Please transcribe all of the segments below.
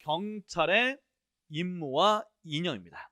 경찰의 임무와 이념입니다.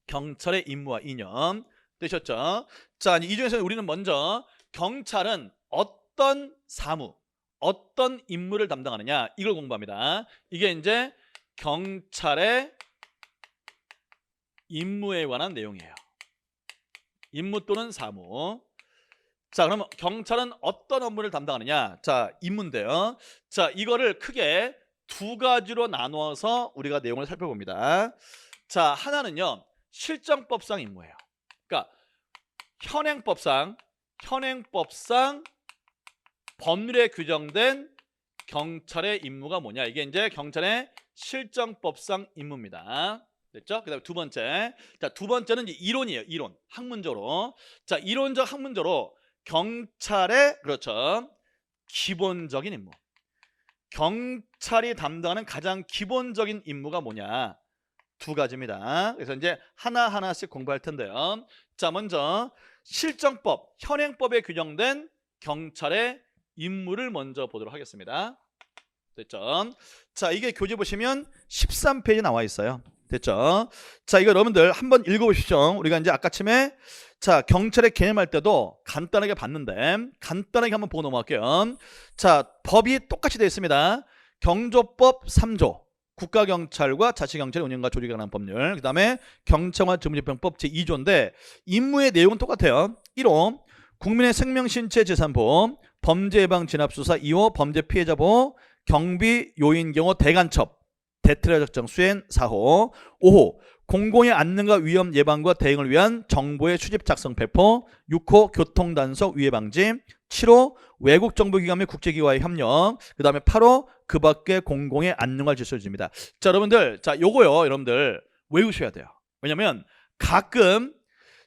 경찰의 임무와 이념 되셨죠? 자, 이 중에서 우리는 먼저 경찰은 어떤 사무, 어떤 임무를 담당하느냐 이걸 공부합니다. 이게 이제 경찰의 임무에 관한 내용이에요. 임무 또는 사무. 자, 그러면 경찰은 어떤 업무를 담당하느냐? 자, 임무인데요. 자, 이거를 크게 두 가지로 나누어서 우리가 내용을 살펴봅니다. 자, 하나는요, 실정법상 임무예요. 그러니까 현행법상 법률에 규정된 경찰의 임무가 뭐냐? 이게 이제 경찰의 실정법상 임무입니다. 됐죠? 그다음에 두 번째. 자, 두 번째는 이제 이론이에요. 이론. 학문적으로. 자, 이론적 학문적으로 경찰의 그렇죠. 기본적인 임무. 경찰이 담당하는 가장 기본적인 임무가 뭐냐? 두 가지입니다. 그래서 이제 하나하나씩 공부할 텐데요. 자, 먼저 실정법, 현행법에 규정된 경찰의 임무를 먼저 보도록 하겠습니다. 됐죠? 자, 이게 교재 보시면 13페이지 나와 있어요. 됐죠? 자, 이거 여러분들 한번 읽어보십시오. 우리가 이제 아까쯤에 자, 경찰의 개념할 때도 간단하게 봤는데 간단하게 한번 보고 넘어갈게요. 자, 법이 똑같이 되어 있습니다. 경조법 3조 국가경찰과 자치경찰의 운영과 조직에 관한 법률, 그 다음에 경찰관 직무집행법 제2조인데 임무의 내용은 똑같아요. 1호 국민의 생명, 신체, 재산 보호, 범죄 예방 진압수사. 2호 범죄 피해자 보호, 경비 요인 경우 대간첩, 대트라 작전 수행. 4호 5호 공공의 안전과 위험 예방과 대응을 위한 정보의 수집 작성 배포. 6호 교통단속 위해 방지. 7호 외국 정보기관 및 국제기관의 협력. 그 다음에 8호 그 밖의 공공의 안녕을 질서를 줍니다. 자, 여러분들, 자, 요거요, 여러분들 외우셔야 돼요. 왜냐면 가끔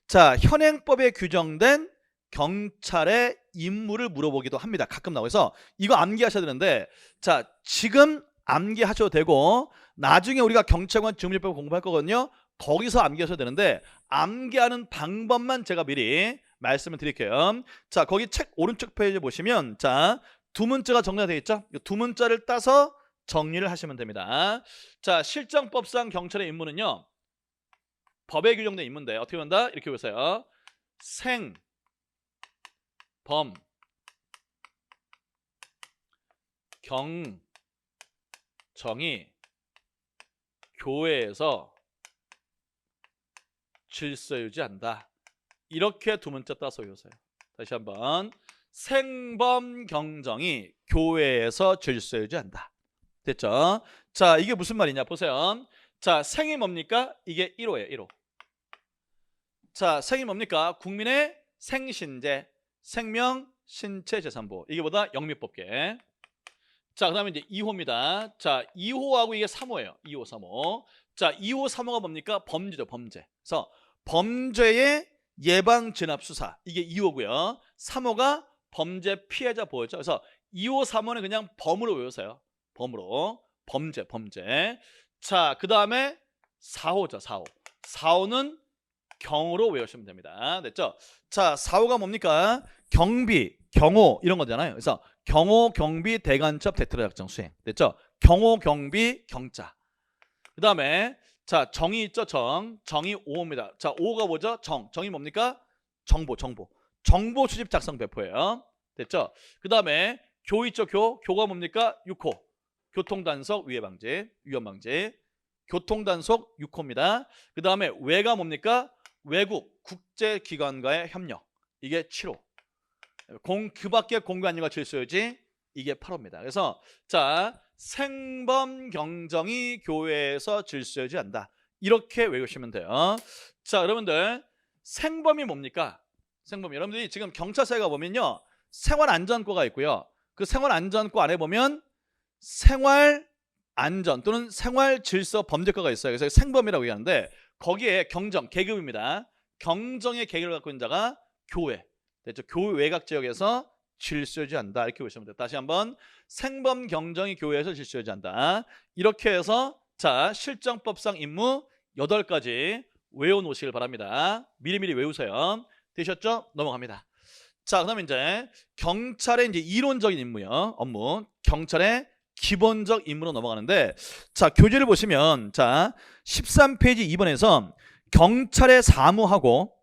자, 현행법에 규정된 경찰의 임무를 물어보기도 합니다. 가끔 나와서 이거 암기하셔야 되는데, 자, 지금 암기하셔도 되고 나중에 우리가 경찰관 직무집행법 공부할 거거든요. 거기서 암기하셔도 되는데 암기하는 방법만 제가 미리 말씀을 드릴게요. 자, 거기 책 오른쪽 페이지 보시면 자, 두 문자가 정리가 되어 있죠. 두 문자를 따서 정리를 하시면 됩니다. 자, 실정법상 경찰의 임무는요, 법에 규정된 임무인데 어떻게 한다? 이렇게 보세요. 생, 범, 경, 정이 교회에서 질서 유지한다. 이렇게 두 문자 따서 외우세요. 다시 한번. 생범 경정이 교회에서 질서 유지한다. 됐죠? 자, 이게 무슨 말이냐 보세요. 자, 생이 뭡니까? 이게 1호예요. 1호. 자, 생이 뭡니까? 국민의 생신제, 생명, 신체, 재산보호. 이게 보다 영미법계. 자, 그 다음에 이제 2호입니다. 자, 2호하고 이게 3호예요. 2호, 3호. 자, 2호, 3호가 뭡니까? 범죄죠, 범죄. 그래서 범죄의 예방 진압 수사. 이게 2호고요. 3호가 범죄 피해자 보호죠. 그래서 2호, 3호는 그냥 범으로 외우세요. 범으로. 범죄. 자, 그 다음에 4호죠, 4호. 4호는 경으로 외우시면 됩니다. 됐죠? 자, 4호가 뭡니까? 경비, 경호 이런 거잖아요. 그래서 경호, 경비, 대간첩, 대트라 작전 수행. 됐죠? 경호, 경비, 경자. 그 다음에 자, 정의 있죠? 정의 5호입니다. 자, 5호가 뭐죠? 정이 뭡니까? 정보 수집 작성 배포예요. 됐죠? 그 다음에 교 있죠? 교가 뭡니까? 6호 교통단속 위해 방지, 위험 방지. 교통단속 6호입니다. 그 다음에 외가 뭡니까? 외국 국제기관과의 협력. 이게 7호. 그 밖에 공개 안녕과 질서 유지. 이게 8호입니다. 그래서 자, 생범 경정이 교회에서 질서 유지한다. 이렇게 외우시면 돼요. 자, 여러분들 생범이 뭡니까? 생범. 여러분들이 지금 경찰서에 가보면요, 생활안전과가 있고요. 그 생활안전과 안에 보면 생활안전 또는 생활질서범죄과가 있어요. 그래서 생범이라고 얘기하는데 거기에 경정, 계급입니다. 경정의 계급을 갖고 있는 자가 교회. 됐죠? 교회 외곽 지역에서 질서 유지한다. 이렇게 보시면 돼요. 다시 한번. 생범 경정이 교회에서 질서 유지한다. 이렇게 해서 자, 실정법상 임무 8가지 외워놓으시길 바랍니다. 미리미리 외우세요. 되셨죠? 넘어갑니다. 자, 그다음에 이제 경찰의 이제 이론적인 임무요. 업무. 경찰의 기본적 임무로 넘어가는데, 자, 교재를 보시면 자 13페이지 2번에서 경찰의 사무하고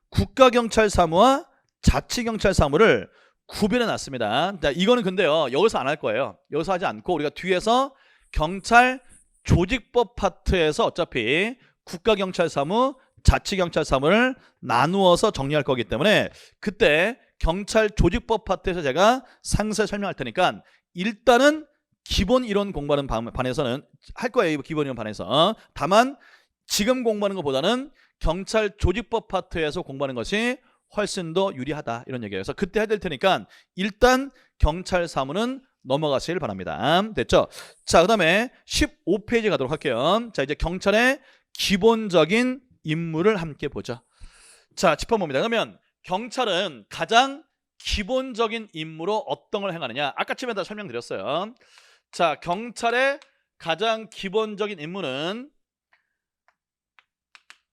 국가경찰 사무와 자치경찰 사무를 구별해 놨습니다. 자, 이거는 근데요 여기서 안 할 거예요. 여기서 하지 않고 우리가 뒤에서 경찰 조직법 파트에서 어차피 국가경찰 사무, 자치경찰 사무를 나누어서 정리할 거기 때문에 그때 경찰 조직법 파트에서 제가 상세히 설명할 테니까 일단은 기본 이론 공부하는 반에서는 할 거예요. 기본 이론 반에서. 다만 지금 공부하는 것보다는 경찰 조직법 파트에서 공부하는 것이 훨씬 더 유리하다 이런 얘기예요. 그래서 그때 해야 될 테니까 일단 경찰 사무는 넘어가시길 바랍니다. 됐죠? 자, 그 다음에 15페이지 가도록 할게요. 자, 이제 경찰의 기본적인 임무를 함께 보죠. 자, 짚어봅니다. 그러면 경찰은 가장 기본적인 임무로 어떤 걸 행하느냐? 아까 처음에 다 설명드렸어요. 자, 경찰의 가장 기본적인 임무는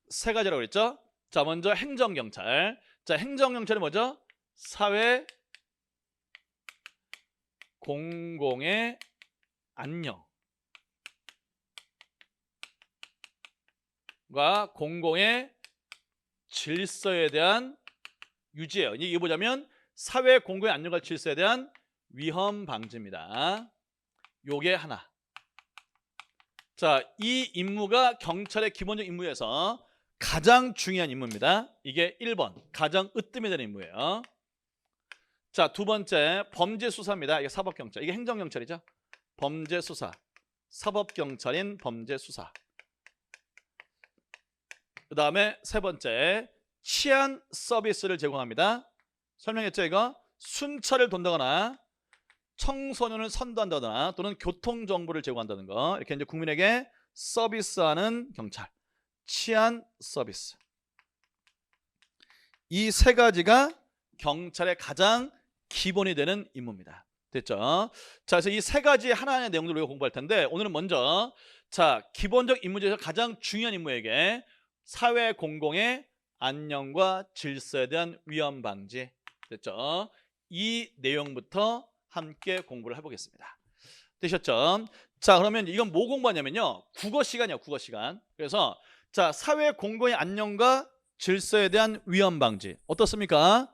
세 가지라고 그랬죠? 자, 먼저 행정경찰. 자, 행정경찰은 뭐죠? 사회 공공의 안녕과 공공의 질서에 대한 유지예요. 이게 뭐냐면 사회 공공의 안녕과 질서에 대한 위험 방지입니다. 요게 하나. 자, 이 임무가 경찰의 기본적 임무에서 가장 중요한 임무입니다. 이게 1번 가장 으뜸이 되는 임무예요. 자, 두 번째 범죄수사입니다. 이게 사법경찰. 이게 행정경찰이죠. 범죄수사. 사법경찰인 범죄수사. 그 다음에 세 번째 치안 서비스를 제공합니다. 설명했죠 이거? 순찰을 돈다거나 청소년을 선도한다거나 또는 교통정보를 제공한다는 거. 이렇게 이제 국민에게 서비스하는 경찰. 치안 서비스. 이 세 가지가 경찰의 가장 기본이 되는 임무입니다. 됐죠? 자, 그래서 이 세 가지 하나의 내용들을 우리가 공부할 텐데 오늘은 먼저 자, 기본적 임무 중에서 가장 중요한 임무에게 사회 공공의 안녕과 질서에 대한 위험 방지. 됐죠? 이 내용부터 함께 공부를 해보겠습니다. 되셨죠? 자, 그러면 이건 뭐 공부하냐면요. 국어 시간이에요. 국어 시간. 그래서 자, 사회 공공의 안녕과 질서에 대한 위험 방지. 어떻습니까?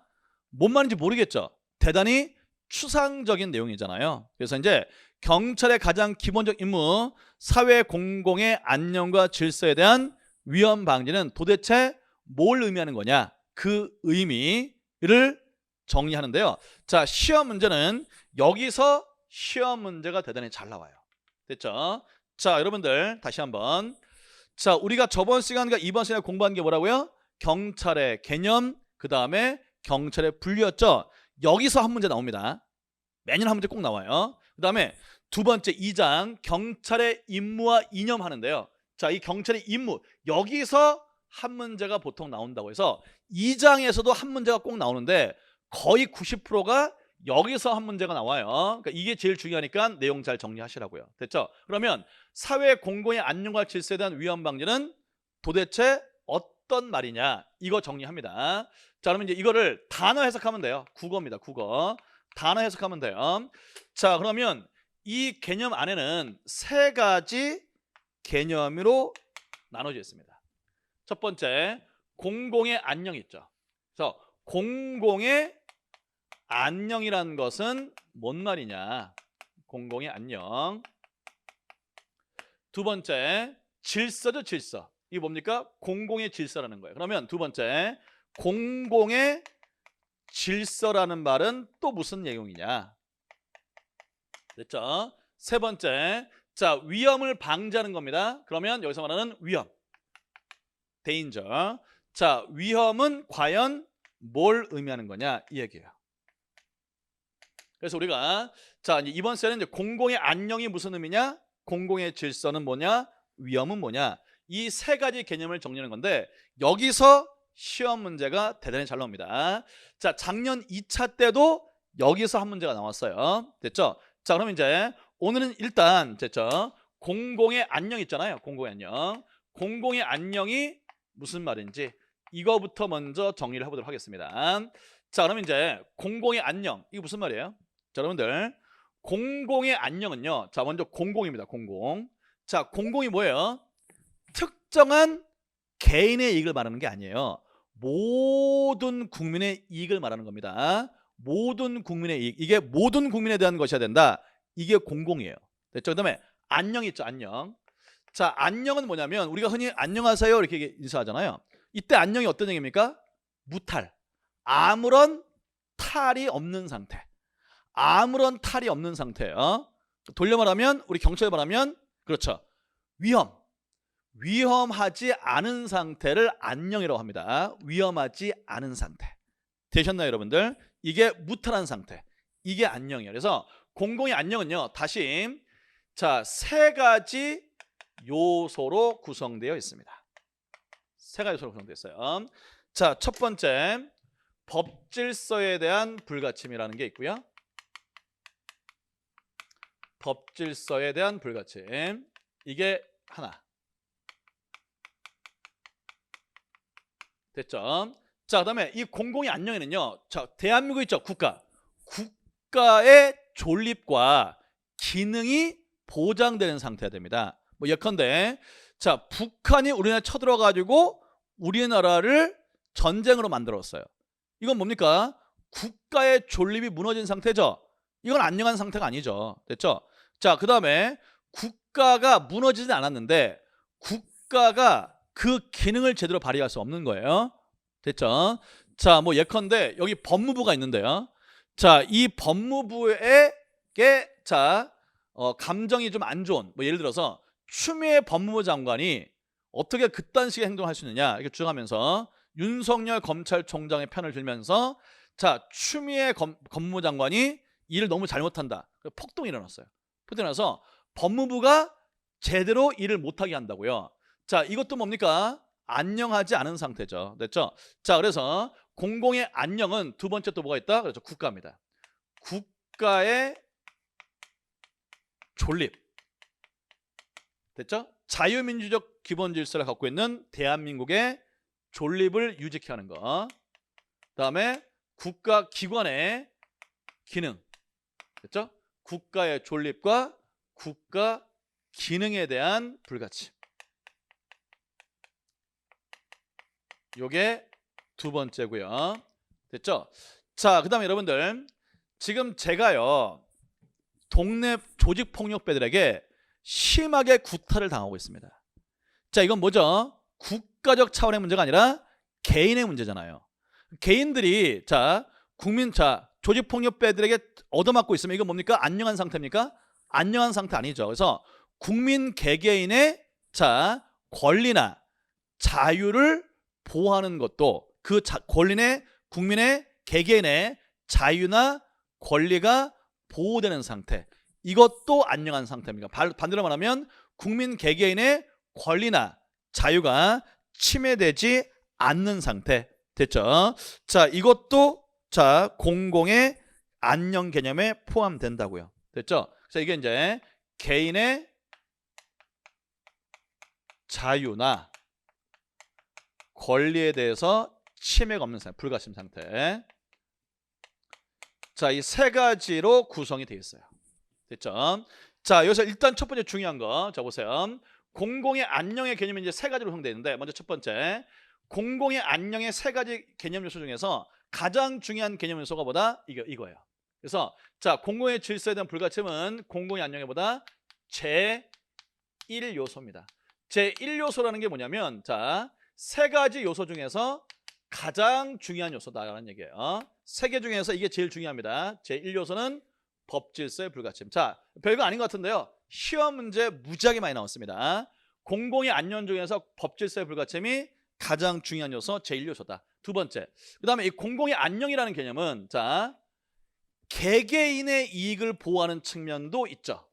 뭔 말인지 모르겠죠? 대단히 추상적인 내용이잖아요. 그래서 이제 경찰의 가장 기본적 임무, 사회 공공의 안녕과 질서에 대한 위험 방지는 도대체 뭘 의미하는 거냐? 그 의미를 정리하는데요. 자, 시험 문제는 여기서 시험 문제가 대단히 잘 나와요. 됐죠? 자, 여러분들 다시 한번. 자, 우리가 저번 시간과 이번 시간에 공부한 게 뭐라고요? 경찰의 개념, 그 다음에 경찰의 분류였죠. 여기서 한 문제 나옵니다. 매년 한 문제 꼭 나와요. 그 다음에 두 번째 2장 경찰의 임무와 이념하는데요. 자, 이 경찰의 임무 여기서 한 문제가 보통 나온다고 해서 2장에서도 한 문제가 꼭 나오는데 거의 90%가 여기서 한 문제가 나와요. 그러니까 이게 제일 중요하니까 내용 잘 정리하시라고요. 됐죠? 그러면 사회 공공의 안녕과 질서에 대한 위험 방지는 도대체 어떤 말이냐? 이거 정리합니다. 자, 그러면 이제 이거를 단어 해석하면 돼요. 국어입니다. 국어. 단어 해석하면 돼요. 자, 그러면 이 개념 안에는 세 가지 개념으로 나눠져 있습니다. 첫 번째, 공공의 안녕 있죠. 그래서 공공의 안녕이라는 것은 뭔 말이냐? 공공의 안녕. 두 번째, 질서죠, 질서. 이게 뭡니까? 공공의 질서라는 거예요. 그러면 두 번째, 공공의 질서라는 말은 또 무슨 내용이냐? 됐죠? 세 번째, 자, 위험을 방지하는 겁니다. 그러면 여기서 말하는 위험, danger. 자, 위험은 과연 뭘 의미하는 거냐? 이 얘기예요. 그래서 우리가 자, 이번 시간은 이제 공공의 안녕이 무슨 의미냐? 공공의 질서는 뭐냐? 위험은 뭐냐? 이 세 가지 개념을 정리하는 건데 여기서 시험 문제가 대단히 잘 나옵니다. 자, 작년 2차 때도 여기서 한 문제가 나왔어요. 됐죠? 자, 그럼 이제 오늘은 일단 됐죠? 공공의 안녕 있잖아요. 공공의 안녕. 공공의 안녕이 무슨 말인지 이거부터 먼저 정리를 해보도록 하겠습니다. 자, 그럼 이제 공공의 안녕 이게 무슨 말이에요? 자, 여러분들 공공의 안녕은요. 자, 먼저 공공입니다. 공공. 자, 공공이 뭐예요? 특정한 개인의 이익을 말하는 게 아니에요. 모든 국민의 이익을 말하는 겁니다. 모든 국민의 이익. 이게 모든 국민에 대한 것이어야 된다. 이게 공공이에요. 됐죠? 그다음에 안녕 있죠. 안녕. 자, 안녕은 뭐냐면 우리가 흔히 안녕하세요 이렇게 인사하잖아요. 이때 안녕이 어떤 얘기입니까? 무탈. 아무런 탈이 없는 상태. 아무런 탈이 없는 상태예요. 돌려 말하면 우리 경찰 말하면 그렇죠. 위험하지 않은 상태를 안녕이라고 합니다. 위험하지 않은 상태. 되셨나요, 여러분들? 이게 무탈한 상태. 이게 안녕이에요. 그래서 공공의 안녕은요. 다시 자, 세 가지 요소로 구성되어 있습니다. 세 가지 요소로 구성되어 있어요. 자, 첫 번째 법 질서에 대한 불가침이라는 게 있고요. 법 질서에 대한 불가침. 이게 하나. 됐죠? 자, 그다음에 이 공공의 안녕에는요. 자, 대한민국 있죠. 국가의 존립과 기능이 보장되는 상태가 됩니다. 뭐 예컨대 자, 북한이 우리나라에 쳐들어 가지고 우리나라를 전쟁으로 만들었어요. 이건 뭡니까? 국가의 존립이 무너진 상태죠. 이건 안녕한 상태가 아니죠. 됐죠? 자, 그다음에 국가가 무너지지 않았는데 국가가 그 기능을 제대로 발휘할 수 없는 거예요. 됐죠? 자, 뭐 예컨대 여기 법무부가 있는데요. 자, 이 법무부에게 자, 감정이 좀 안 좋은 뭐 예를 들어서 추미애 법무부 장관이 어떻게 그딴 식의 행동을 할 수 있느냐 이렇게 주장하면서 윤석열 검찰총장의 편을 들면서 자, 추미애 법무부 장관이 일을 너무 잘못한다. 폭동이 일어났어요. 폭동이 일어나서 법무부가 제대로 일을 못하게 한다고요. 자, 이것도 뭡니까? 안녕하지 않은 상태죠. 됐죠? 자, 그래서 공공의 안녕은 두 번째 또 뭐가 있다? 그렇죠. 국가입니다. 국가의 존립. 됐죠? 자유민주적 기본 질서를 갖고 있는 대한민국의 존립을 유지케 하는 거. 그다음에 국가 기관의 기능. 됐죠? 국가의 존립과 국가 기능에 대한 불가침. 요게 두 번째고요. 됐죠? 자, 그다음에 여러분들 지금 제가요 동네 조직폭력배들에게 심하게 구타를 당하고 있습니다. 자, 이건 뭐죠? 국가적 차원의 문제가 아니라 개인의 문제잖아요. 개인들이 자 국민 자 조직폭력배들에게 얻어맞고 있으면 이건 뭡니까? 안녕한 상태입니까? 안녕한 상태 아니죠. 그래서 국민 개개인의 자 권리나 자유를 보호하는 것도 그 권리의 국민의 개개인의 자유나 권리가 보호되는 상태. 이것도 안녕한 상태입니다. 반대로 말하면 국민 개개인의 권리나 자유가 침해되지 않는 상태. 됐죠? 자, 이것도 자 공공의 안녕 개념에 포함된다고요. 됐죠? 그래서 이게 이제 개인의 자유나 권리에 대해서 침해가 없는 상태, 불가침 상태. 자, 이 세 가지로 구성이 되어 있어요. 됐죠? 자, 여기서 일단 첫 번째 중요한 거, 자 보세요. 공공의 안녕의 개념이 이제 세 가지로 구성되어 있는데, 먼저 첫 번째, 공공의 안녕의 세 가지 개념 요소 중에서 가장 중요한 개념 요소가 뭐다? 이거예요. 그래서 자, 공공의 질서에 대한 불가침은 공공의 안녕에 보다 제1요소입니다. 제1요소라는 게 뭐냐면 자, 세 가지 요소 중에서 가장 중요한 요소다라는 얘기예요. 세 개 중에서 이게 제일 중요합니다. 제1요소는 법질서의 불가침. 자, 별거 아닌 것 같은데요. 시험 문제 무지하게 많이 나왔습니다. 공공의 안녕 중에서 법질서의 불가침이 가장 중요한 요소 제1요소다. 두 번째. 그다음에 이 공공의 안녕이라는 개념은 자, 개개인의 이익을 보호하는 측면도 있죠.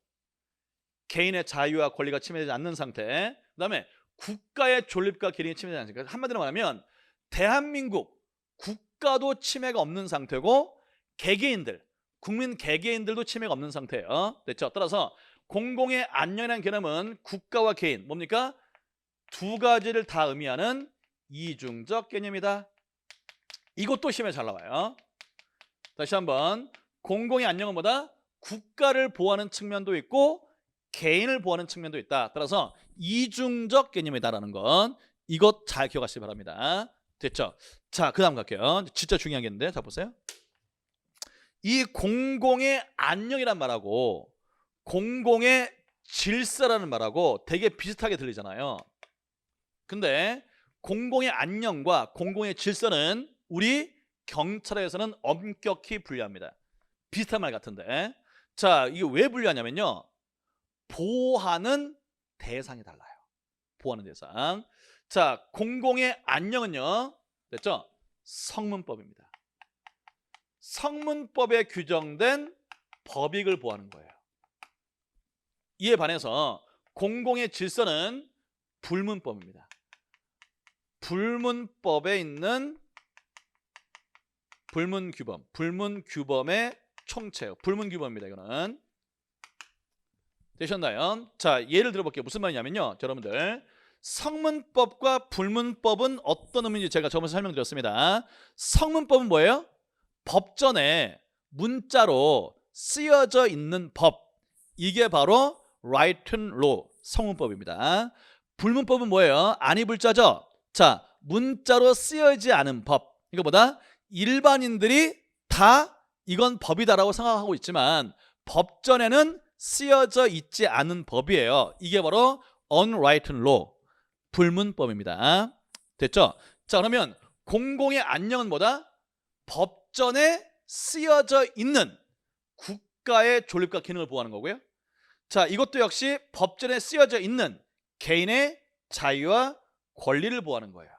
개인의 자유와 권리가 침해되지 않는 상태. 그다음에 국가의 존립과 기능이 침해되지 않는 상태. 한마디로 말하면 대한민국 국가도 침해가 없는 상태고 개개인들, 국민 개개인들도 침해가 없는 상태예요. 됐죠? 따라서 공공의 안녕이라는 개념은 국가와 개인, 뭡니까? 두 가지를 다 의미하는 이중적 개념이다. 이것도 시험에 잘 나와요. 다시 한번 공공의 안녕은 뭐다? 국가를 보호하는 측면도 있고 개인을 보호하는 측면도 있다. 따라서 이중적 개념이다라는 건 이것 잘 기억하시기 바랍니다. 됐죠? 자, 그 다음 갈게요. 진짜 중요한 게 있는데, 자 보세요. 이 공공의 안녕이란 말하고 공공의 질서라는 말하고 되게 비슷하게 들리잖아요. 근데 공공의 안녕과 공공의 질서는 우리 경찰에서는 엄격히 분리합니다. 비슷한 말 같은데, 자, 이게 왜 분리하냐면요, 보호하는 대상이 달라요. 보호하는 대상. 자, 공공의 안녕은요, 됐죠? 성문법입니다. 성문법에 규정된 법익을 보호하는 거예요. 이에 반해서 공공의 질서는 불문법입니다. 불문법에 있는 불문규범, 불문규범의 총체예요. 불문규범입니다. 이거는 되셨나요? 자, 예를 들어볼게요. 무슨 말이냐면요, 여러분들, 성문법과 불문법은 어떤 의미인지 제가 저번에 설명드렸습니다. 성문법은 뭐예요? 법전에 문자로 쓰여져 있는 법, 이게 바로 written law, 성문법입니다. 불문법은 뭐예요? 안이불자죠. 자, 문자로 쓰여지지 않은 법, 이거보다 일반인들이 다 이건 법이다라고 생각하고 있지만 법전에는 쓰여져 있지 않은 법이에요. 이게 바로 unwritten law, 불문법입니다. 됐죠? 자, 그러면 공공의 안녕은 뭐다? 법전에 쓰여져 있는 국가의 존립과 기능을 보호하는 거고요. 자, 이것도 역시 법전에 쓰여져 있는 개인의 자유와 권리를 보호하는 거예요.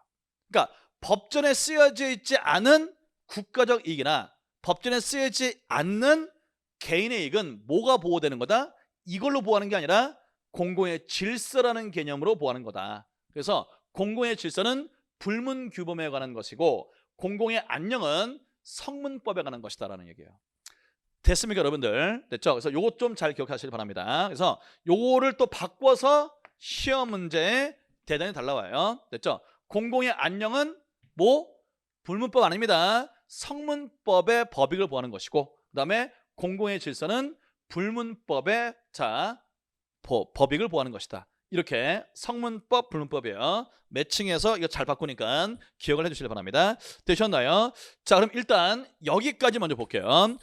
그러니까 법전에 쓰여져 있지 않은 국가적 이익이나 법전에 쓰여지지 않는 개인의 이익은 뭐가 보호되는 거다? 이걸로 보호하는 게 아니라 공공의 질서라는 개념으로 보호하는 거다. 그래서 공공의 질서는 불문규범에 관한 것이고 공공의 안녕은 성문법에 관한 것이다라는 얘기예요. 됐습니까, 여러분들? 됐죠? 그래서 요것 좀 잘 기억하시길 바랍니다. 그래서 요거를 또 바꿔서 시험 문제에 대단히 잘 나와요. 됐죠? 공공의 안녕은 뭐? 불문법 아닙니다. 성문법의 법익을 보호하는 것이고, 그 다음에 공공의 질서는 불문법의 법익을 보호하는 것이다. 이렇게 성문법, 불문법이에요. 매칭해서 이거 잘 바꾸니까 기억을 해주시길 바랍니다. 되셨나요? 자, 그럼 일단 여기까지 먼저 볼게요.